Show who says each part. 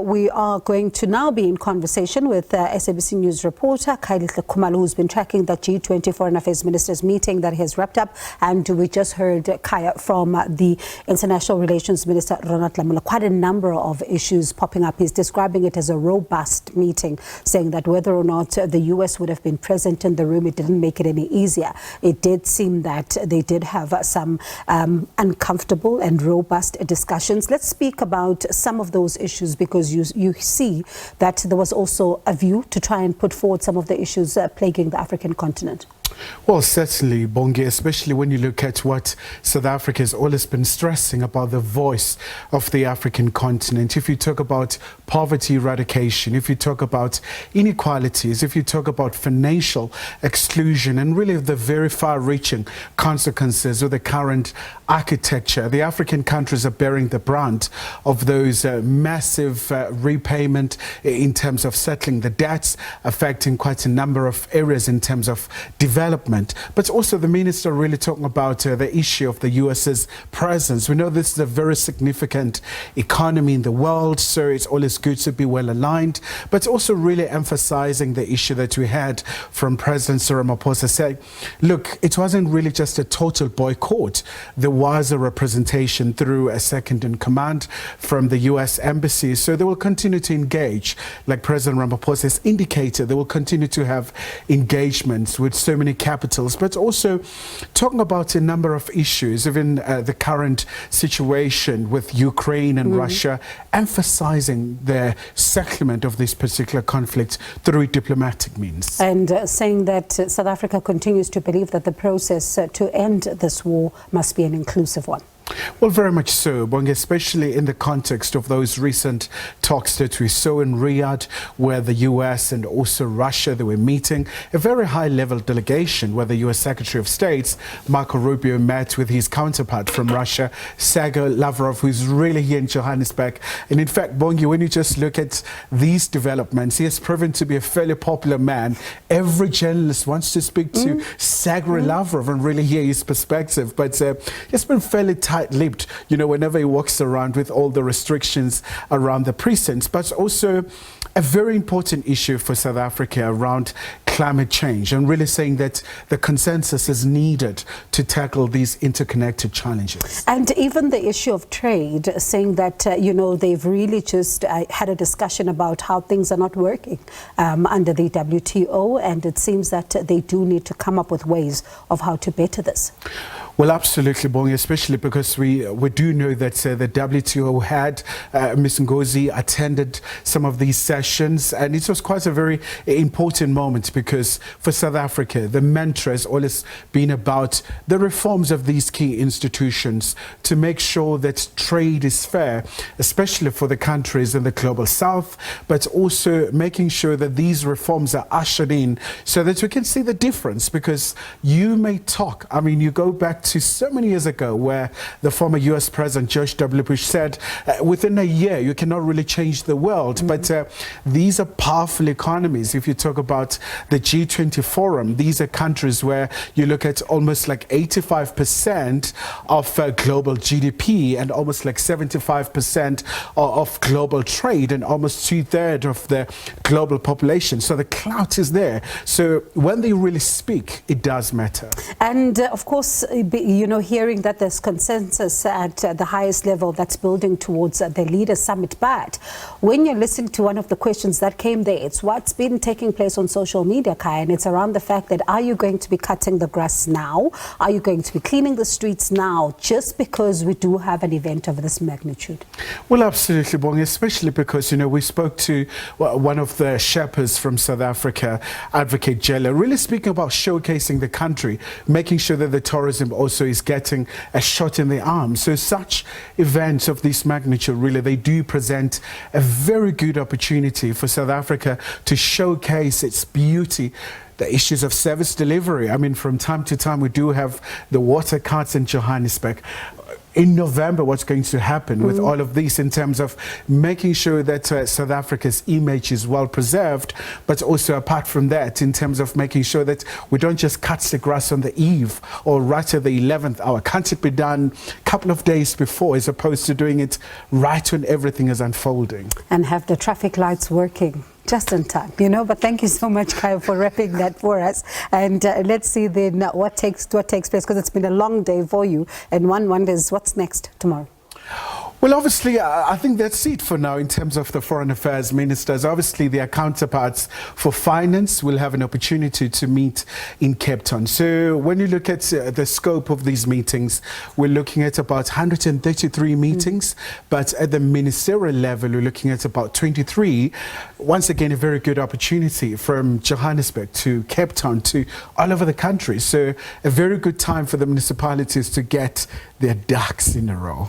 Speaker 1: we are going to now be in conversation with SABC News reporter Khayelihle Khumalo, who's been tracking the G20 Foreign Affairs Ministers meeting that has wrapped up. And we just heard Khaya from the International Relations Minister, Ronald Lamola. Quite a number of issues popping up. He's describing it as a robust meeting, saying that whether or not the US would have been present in the room, it didn't make it any easier. It did seem that they did have some uncomfortable and robust discussions. Let's speak about some of those issues, because you see that there was also a view to try and put forward some of the issues plaguing the African continent.
Speaker 2: Well, certainly, Bongi, especially when you look at what South Africa has always been stressing about the voice of the African continent. If you talk about poverty eradication, if you talk about inequalities, if you talk about financial exclusion, and really the very far-reaching consequences of the current architecture, the African countries are bearing the brunt of those massive repayment in terms of settling the debts, affecting quite a number of areas in terms of development. But also the minister really talking about the issue of the US's presence. We know this is a very significant economy in the world, so it's always good to be well aligned, but also really emphasizing the issue that we had from President Cyril Ramaphosa saying, look, it wasn't really just a total boycott. There was a representation through a second in command from the US embassy, so they will continue to engage. Like President Ramaphosa has indicated, they will continue to have engagements with so many capitals, but also talking about a number of issues, even the current situation with Ukraine and Russia, emphasizing the settlement of this particular conflict through diplomatic means.
Speaker 1: And saying that South Africa continues to believe that the process to end this war must be an inclusive one.
Speaker 2: Well, very much so, Bongi, especially in the context of those recent talks that we saw in Riyadh, where the US and also Russia, they were meeting. A very high-level delegation where the US Secretary of State, Marco Rubio, met with his counterpart from Russia, Sergei Lavrov, who's really here in Johannesburg. And in fact, Bongi, when you just look at these developments, he has proven to be a fairly popular man. Every journalist wants to speak to Sergei Lavrov and really hear his perspective. But it's been fairly tight-lipped, you know, whenever he walks around with all the restrictions around the precincts, but also a very important issue for South Africa around climate change, and really saying that the consensus is needed to tackle these interconnected challenges.
Speaker 1: And even the issue of trade, saying that, you know, they've really just had a discussion about how things are not working under the WTO, and it seems that they do need to come up with ways of how to better this.
Speaker 2: Well, absolutely, Bongi, especially because we do know that the WTO had Ms. Ngozi attended some of these sessions, and it was quite a very important moment, because for South Africa, the mantra has always been about the reforms of these key institutions to make sure that trade is fair, especially for the countries in the global south, but also making sure that these reforms are ushered in so that we can see the difference. Because you may talk, I mean, you go back to so many years ago where the former US President George W. Bush said within a year you cannot really change the world, but these are powerful economies. If you talk about the G20 Forum, these are countries where you look at almost like 85% of global GDP and almost like 75% of global trade and almost 2/3 of the global population. So the clout is there. So when they really speak, it does matter.
Speaker 1: And of course, you know, hearing that there's consensus at the highest level that's building towards the Leaders Summit. But when you listen to one of the questions that came there, it's what's been taking place on social media, Kai, and it's around the fact that, are you going to be cutting the grass now? Are you going to be cleaning the streets now, just because we do have an event of this magnitude?
Speaker 2: Well, absolutely, Bongi, especially because, you know, we spoke to one of the shepherds from South Africa, Advocate Jella, really speaking about showcasing the country, making sure that the tourism also is getting a shot in the arm. So such events of this magnitude, really, they do present a very good opportunity for South Africa to showcase its beauty. The issues of service delivery. I mean, from time to time, we do have the water carts in Johannesburg. in November what's going to happen with all of this in terms of making sure that South Africa's image is well preserved, but also apart from that, in terms of making sure that we don't just cut the grass on the eve or right at the 11th hour. Can't it be done a couple of days before as opposed to doing it right when everything is unfolding? And
Speaker 1: have the traffic lights working just in time, you know. But thank you so much, Khaya, for wrapping that for us. And let's see then what takes place, because it's been a long day for you. And one wonders what's next tomorrow.
Speaker 2: Well, obviously, I think that's it for now in terms of the Foreign Affairs Ministers. Obviously, their counterparts for finance will have an opportunity to meet in Cape Town. So when you look at the scope of these meetings, we're looking at about 133 meetings, but at the ministerial level, we're looking at about 23. Once again, a very good opportunity from Johannesburg to Cape Town to all over the country. So a very good time for the municipalities to get their ducks in a row.